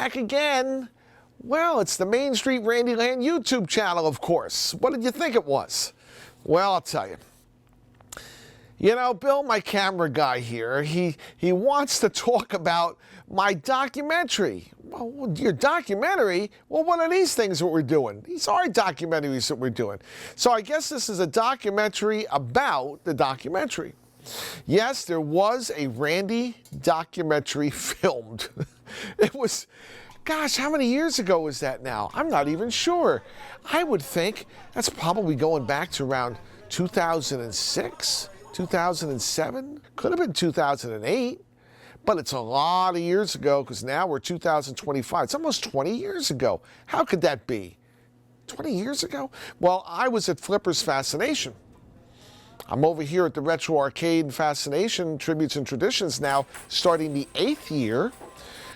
back again. Well, it's the Main Street Randyland YouTube channel, of course. What did you think it was? Well, I'll tell you. You know, Bill, my camera guy here, he wants to talk about my documentary. Well, your documentary? Well, what are these things that we're doing? These are documentaries that we're doing. So I guess this is a documentary about the documentary. Yes, there was a Randy documentary filmed. It was, gosh, how many years ago was that now? I'm not even sure. I would think that's probably going back to around 2006, 2007, could have been 2008. But it's a lot of years ago because now we're 2025. It's almost 20 years ago. How could that be? 20 years ago? Well, I was at Flipper's Fascination. I'm over here at the Retro Arcade and Fascination Tributes and Traditions now, starting the 8th year.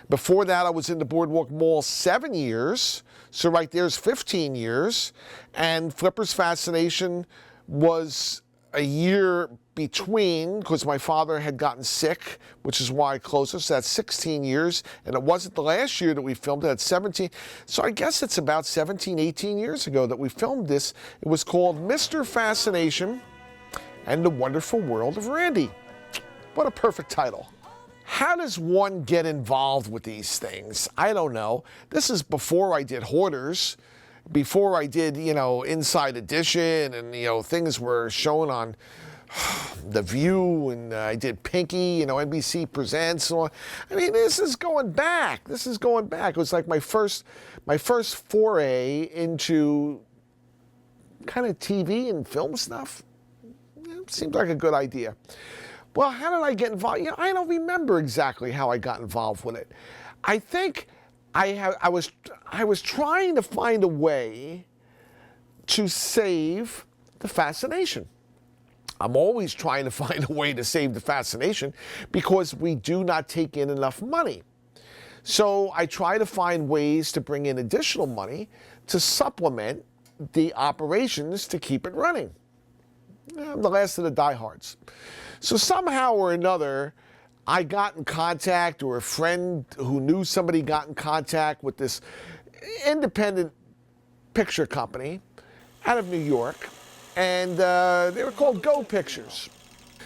Before that, I was in the Boardwalk Mall 7 years. So right there's 15 years. And Flipper's Fascination was a year between, because my father had gotten sick, which is why I closed it. So that's 16 years. And it wasn't the last year that we filmed it, at 17. So I guess it's about 17, 18 years ago that we filmed this. It was called Mr. Fascination and the Wonderful World of Randy. What a perfect title. How does one get involved with these things? I don't know. This is before I did Hoarders, before I did, you know, Inside Edition, and, you know, things were shown on The View, and I did Pinky, you know, NBC Presents. I mean, this is going back. This is going back. It was like my first foray into kind of TV and film stuff. It seemed like a good idea. Well, how did I get involved? You know, I don't remember exactly how I got involved with it. I think I was trying to find a way to save the Fascination. I'm always trying to find a way to save the Fascination because we do not take in enough money. So I try to find ways to bring in additional money to supplement the operations to keep it running. I'm the last of the diehards. So somehow or another, I got in contact, or a friend who knew somebody got in contact with this independent picture company out of New York, and they were called Go Pictures.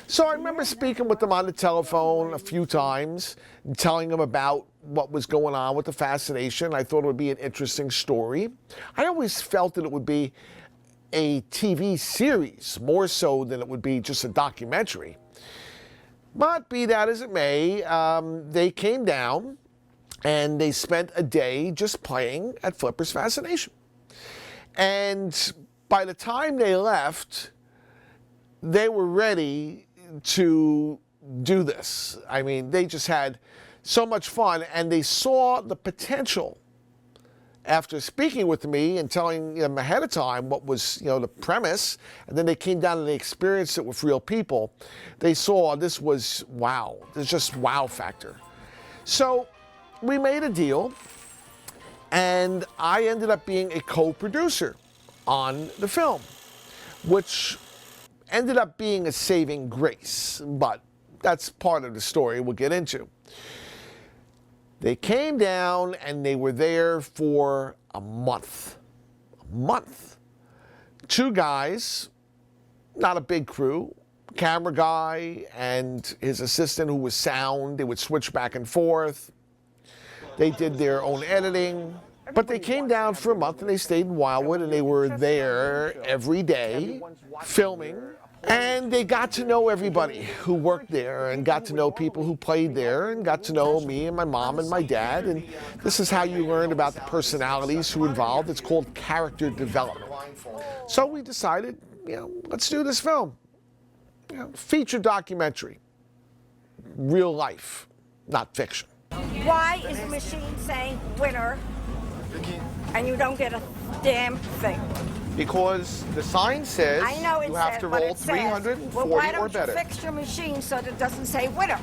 So I remember speaking with them on the telephone a few times and telling them about what was going on with the Fascination. I thought it would be an interesting story. I always felt that it would be a TV series, more so than it would be just a documentary. But be that as it may, they came down and they spent a day just playing at Flipper's Fascination. And by the time they left, they were ready to do this. I mean, they just had so much fun, and they saw the potential. After speaking with me and telling them ahead of time what was, you know, the premise, and then they came down and they experienced it with real people, they saw this was wow. There's just wow factor. So we made a deal, and I ended up being a co-producer on the film, which ended up being a saving grace, but that's part of the story we'll get into. They came down and they were there for a month. A month. 2 guys, not a big crew, camera guy and his assistant who was sound. They would switch back and forth. They did their own editing. But they came down for a month and they stayed in Wildwood, and they were there every day filming. And they got to know everybody who worked there, and got to know people who played there, and got to know me and my mom and my dad. And this is how you learn about the personalities who involved. It's called character development. So we decided, you know, let's do this film. You know, feature documentary. Real life, not fiction. Why is the machine saying winner and you don't get a damn thing? Because the sign says I know you have to roll 340 well, why don't or better. You fix your machine so that it doesn't say winner?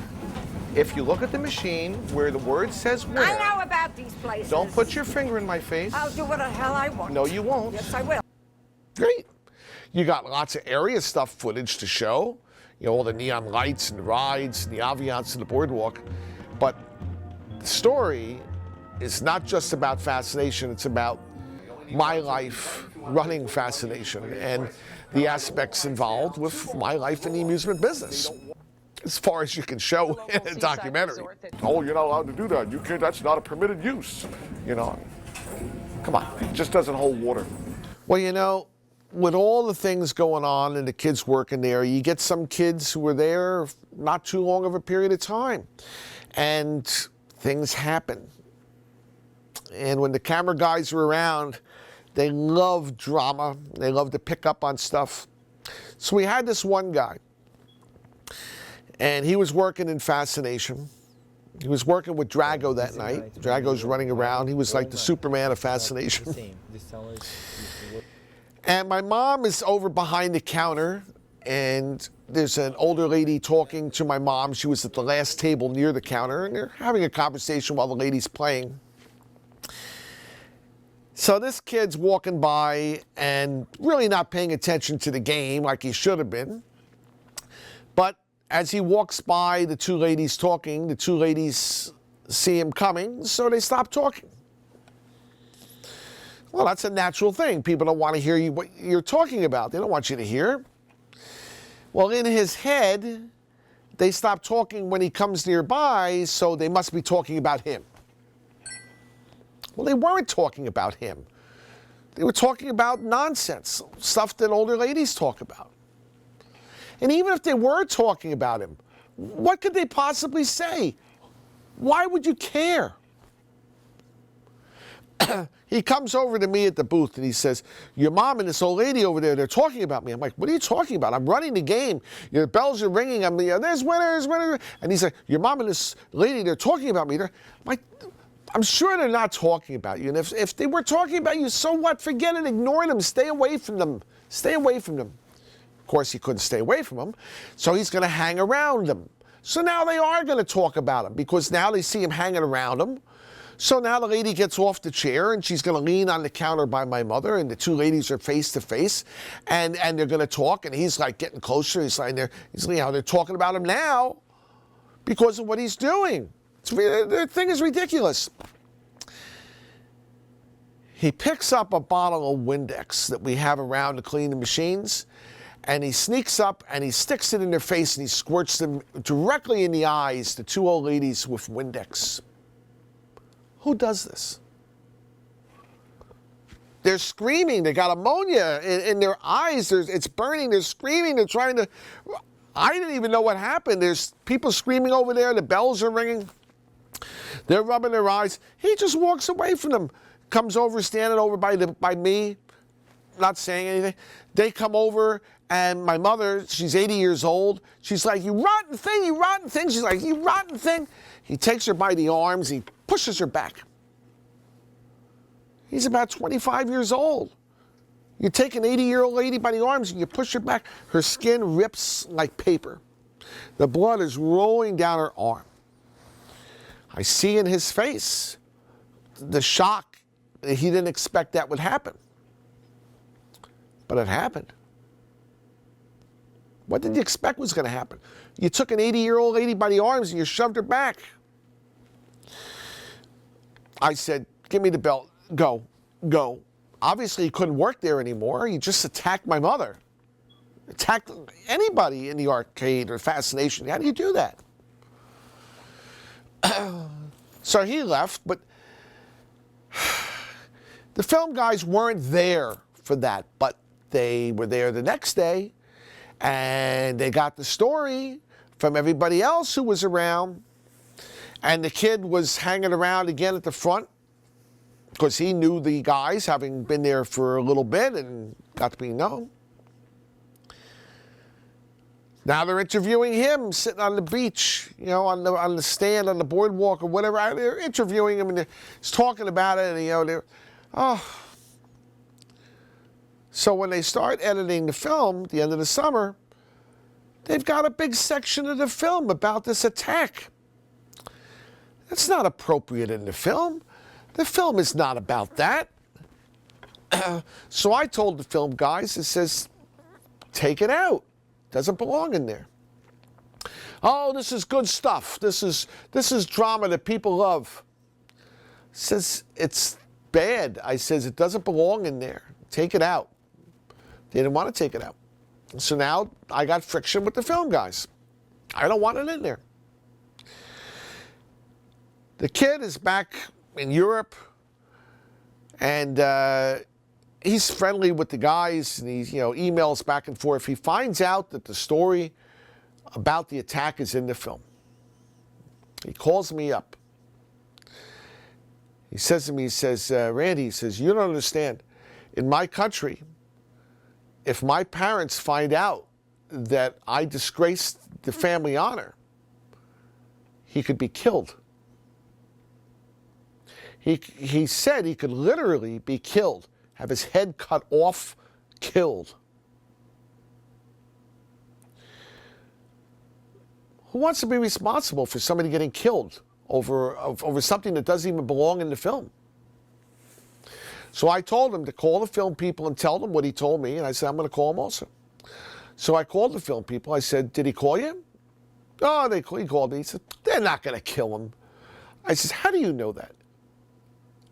If you look at the machine where the word says winner, I know about these places. Don't put your finger in my face. I'll do what the hell I want. No, you won't. Yes, I will. Great. You got lots of area stuff footage to show. You know, all the neon lights and the rides and the ambiance and the boardwalk. But the story is not just about Fascination, it's about my life running Fascination and the aspects involved with my life in the amusement business, as far as you can show in a documentary. Oh, you're not allowed to do that. You can't, that's not a permitted use. You know, come on, it just doesn't hold water. Well, you know, with all the things going on and the kids working there, you get some kids who were there not too long of a period of time, and things happen. And when the camera guys are around, they love drama. They love to pick up on stuff. So we had this one guy, and he was working in Fascination. He was working with Drago that night. Drago's running around. He was like the Superman of Fascination. And my mom is over behind the counter, and there's an older lady talking to my mom. She was at the last table near the counter, and they're having a conversation while the lady's playing. So this kid's walking by and really not paying attention to the game like he should have been. But as he walks by the two ladies talking, the two ladies see him coming, so they stop talking. Well, that's a natural thing. People don't want to hear you what you're talking about. They don't want you to hear. Well, in his head, they stop talking when he comes nearby, so they must be talking about him. Well, they weren't talking about him. They were talking about nonsense, stuff that older ladies talk about. And even if they were talking about him, what could they possibly say? Why would you care? He comes over to me at the booth and he says, your mom and this old lady over there, they're talking about me. I'm like, what are you talking about? I'm running the game. Your bells are ringing. I'm there's winners, winners. And he's like, your mom and this lady, they're talking about me. I'm like, I'm sure they're not talking about you. And if they were talking about you, so what? Forget it. Ignore them. Stay away from them. Stay away from them. Of course, he couldn't stay away from them, so he's going to hang around them. So now they are going to talk about him because now they see him hanging around them. So now the lady gets off the chair and she's going to lean on the counter by my mother, and the two ladies are face to face, and they're going to talk, and he's like getting closer. He's like, they're talking about him now because of what he's doing. The thing is ridiculous. He picks up a bottle of Windex that we have around to clean the machines, and he sneaks up and he sticks it in their face and he squirts them directly in the eyes, the two old ladies, with Windex. Who does this? They're screaming. They got ammonia in their eyes. It's burning. They're screaming. They're trying to... I didn't even know what happened. There's people screaming over there. The bells are ringing. They're rubbing their eyes. He just walks away from them. Comes over, standing over by me, not saying anything. They come over, and my mother, she's 80 years old. She's like, you rotten thing, you rotten thing. She's like, you rotten thing. He takes her by the arms. He pushes her back. He's about 25 years old. You take an 80-year-old lady by the arms and you push her back. Her skin rips like paper. The blood is rolling down her arm. I see in his face the shock. He didn't expect that would happen. But it happened. What did you expect was going to happen? You took an 80-year-old lady by the arms and you shoved her back. I said, give me the belt. Go. Go. Obviously, he couldn't work there anymore. He just attacked my mother. Attacked anybody in the arcade or Fascination. How do you do that? So he left, but the film guys weren't there for that, but they were there the next day, and they got the story from everybody else who was around, and the kid was hanging around again at the front because he knew the guys, having been there for a little bit and got to be known. Now they're interviewing him sitting on the beach, you know, on the stand, on the boardwalk or whatever. They're interviewing him, and he's talking about it, and, you know, So when they start editing the film at the end of the summer, they've got a big section of the film about this attack. That's not appropriate in the film. The film is not about that. So I told the film guys, it says, take it out. Doesn't belong in there. Oh, this is good stuff. This is drama that people love. Says, it's bad. I says, it doesn't belong in there. Take it out. They didn't want to take it out. So now I got friction with the film guys. I don't want it in there. The kid is back in Europe, and he's friendly with the guys, and he emails back and forth. He finds out that the story about the attack is in the film. He calls me up. He says to me, Randy, he says, you don't understand. In my country, if my parents find out that I disgraced the family honor, he could be killed. He said he could literally be killed, have his head cut off, killed. Who wants to be responsible for somebody getting killed over something that doesn't even belong in the film? So I told him to call the film people and tell them what he told me, and I said, I'm going to call him also. So I called the film people. I said, did he call you? Oh, he called me. He said, they're not going to kill him. I said, how do you know that?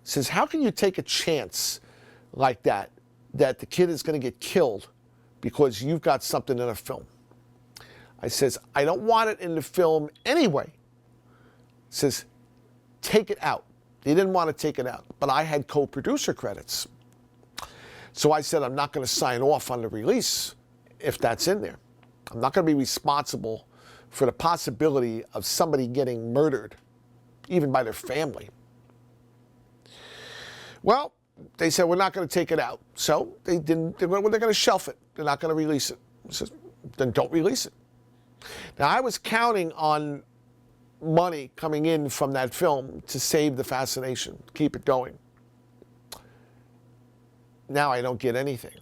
He says, how can you take a chance like that the kid is going to get killed because you've got something in a film? I says, I don't want it in the film anyway. He says, take it out. They didn't want to take it out, but I had co-producer credits. So I said, I'm not going to sign off on the release if that's in there. I'm not going to be responsible for the possibility of somebody getting murdered, even by their family. Well, they said, we're not going to take it out. So they didn't. They're going to shelf it. They're not going to release it. I said, then don't release it. Now, I was counting on money coming in from that film to save the Fascination, keep it going. Now I don't get anything.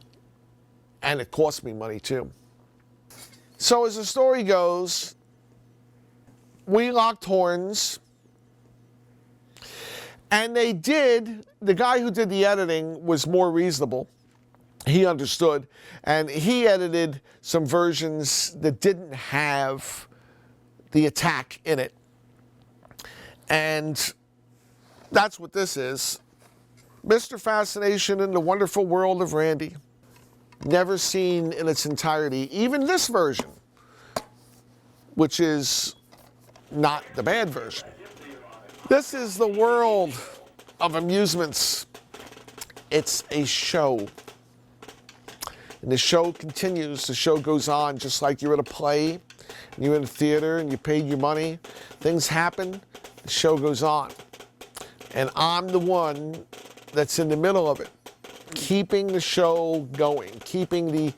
And it cost me money too. So as the story goes, we locked horns. And they did, the guy who did the editing was more reasonable. He understood. And he edited some versions that didn't have the attack in it. And that's what this is. Mr. Fascination in the Wonderful World of Randy. Never seen in its entirety. Even this version, which is not the bad version. This is the world of amusements. It's a show. And the show continues. The show goes on just like you're at a play, and you're in a theater, and you paid your money. Things happen. The show goes on. And I'm the one that's in the middle of it, keeping the show going, keeping the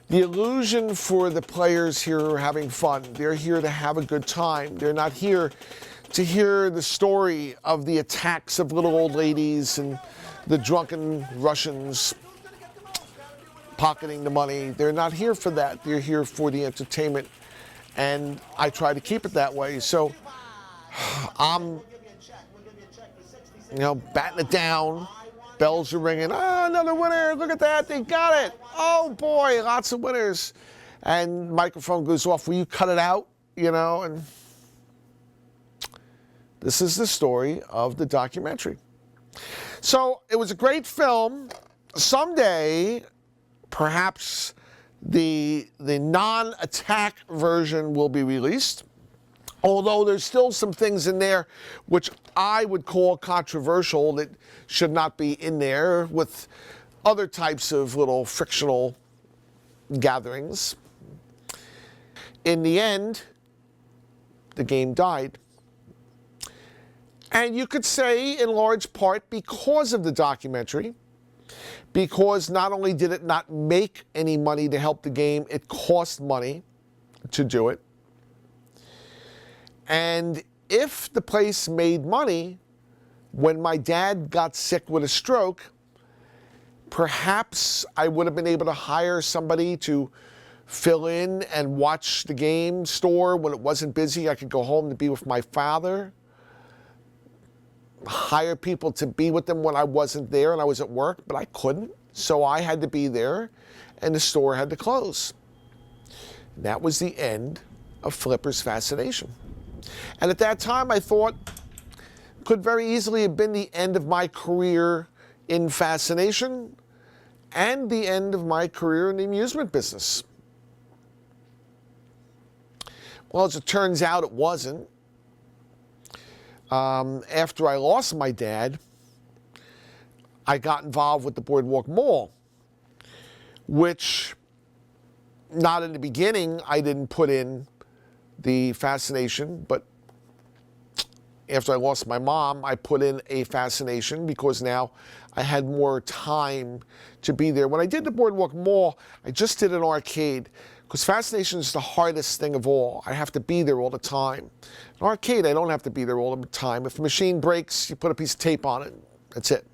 illusion for the players here who are having fun. They're here to have a good time. They're not here to hear the story of the attacks of little old ladies and the drunken Russians pocketing the money. They're not here for that. They're here for the entertainment. And I try to keep it that way. So I'm, batting it down. Bells are ringing. Oh, another winner. Look at that. They got it. Oh, boy, lots of winners. And microphone goes off. Will you cut it out? And this is the story of the documentary. So it was a great film. Someday, perhaps the non-attack version will be released. Although there's still some things in there which I would call controversial that should not be in there, with other types of little frictional gatherings. In the end, the game died. And you could say, in large part, because of the documentary, because not only did it not make any money to help the game, it cost money to do it. And if the place made money, when my dad got sick with a stroke, perhaps I would have been able to hire somebody to fill in and watch the game store when it wasn't busy. I could go home to be with my father, hire people to be with them when I wasn't there and I was at work, but I couldn't. So I had to be there, and the store had to close. And that was the end of Flipper's Fascination. And at that time, I thought could very easily have been the end of my career in Fascination and the end of my career in the amusement business. Well, as it turns out, it wasn't. After I lost my dad, I got involved with the Boardwalk Mall, which, not in the beginning, I didn't put in the Fascination, but after I lost my mom, I put in a Fascination because now I had more time to be there. When I did the Boardwalk Mall, I just did an arcade because Fascination is the hardest thing of all. I have to be there all the time. An arcade, I don't have to be there all the time. If the machine breaks, you put a piece of tape on it. That's it.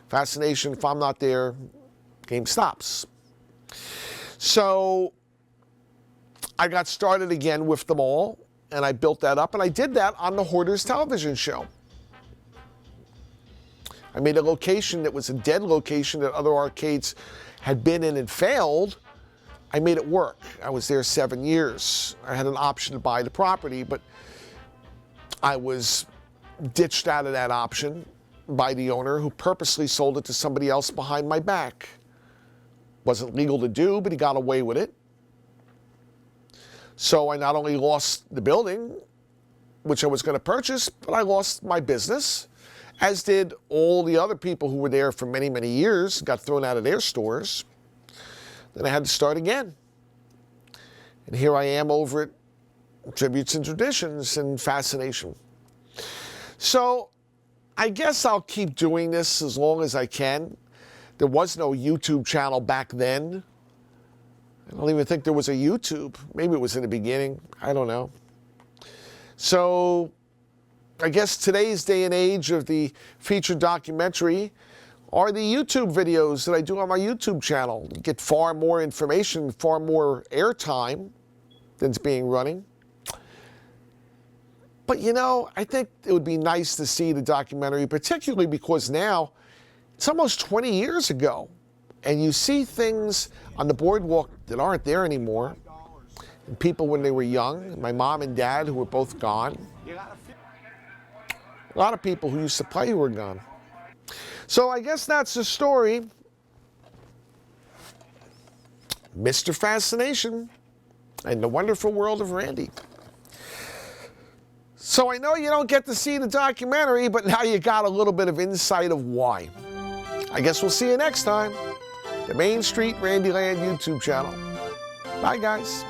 Fascination, if I'm not there, game stops. So I got started again with them all, and I built that up, and I did that on the Hoarders television show. I made a location that was a dead location that other arcades had been in and failed. I made it work. I was there 7 years. I had an option to buy the property, but I was ditched out of that option by the owner, who purposely sold it to somebody else behind my back. Wasn't legal to do, but he got away with it. So I not only lost the building, which I was going to purchase, but I lost my business, as did all the other people who were there for many, many years, got thrown out of their stores. Then I had to start again. And here I am over at Tributes and Traditions and Fascination. So I guess I'll keep doing this as long as I can. There was no YouTube channel back then. I don't even think there was a YouTube. Maybe it was in the beginning. I don't know. So I guess today's day and age of the featured documentary are the YouTube videos that I do on my YouTube channel. You get far more information, far more airtime than's being running. But you know, I think it would be nice to see the documentary, particularly because now it's almost 20 years ago, and you see things on the boardwalk that aren't there anymore. And people when they were young, my mom and dad who were both gone. A lot of people who used to play who were gone. So I guess that's the story. Mr. Fascination and the wonderful world of Randy. So I know you don't get to see the documentary, but now you got a little bit of insight of why. I guess we'll see you next time. The Main Street Randyland YouTube channel. Bye, guys.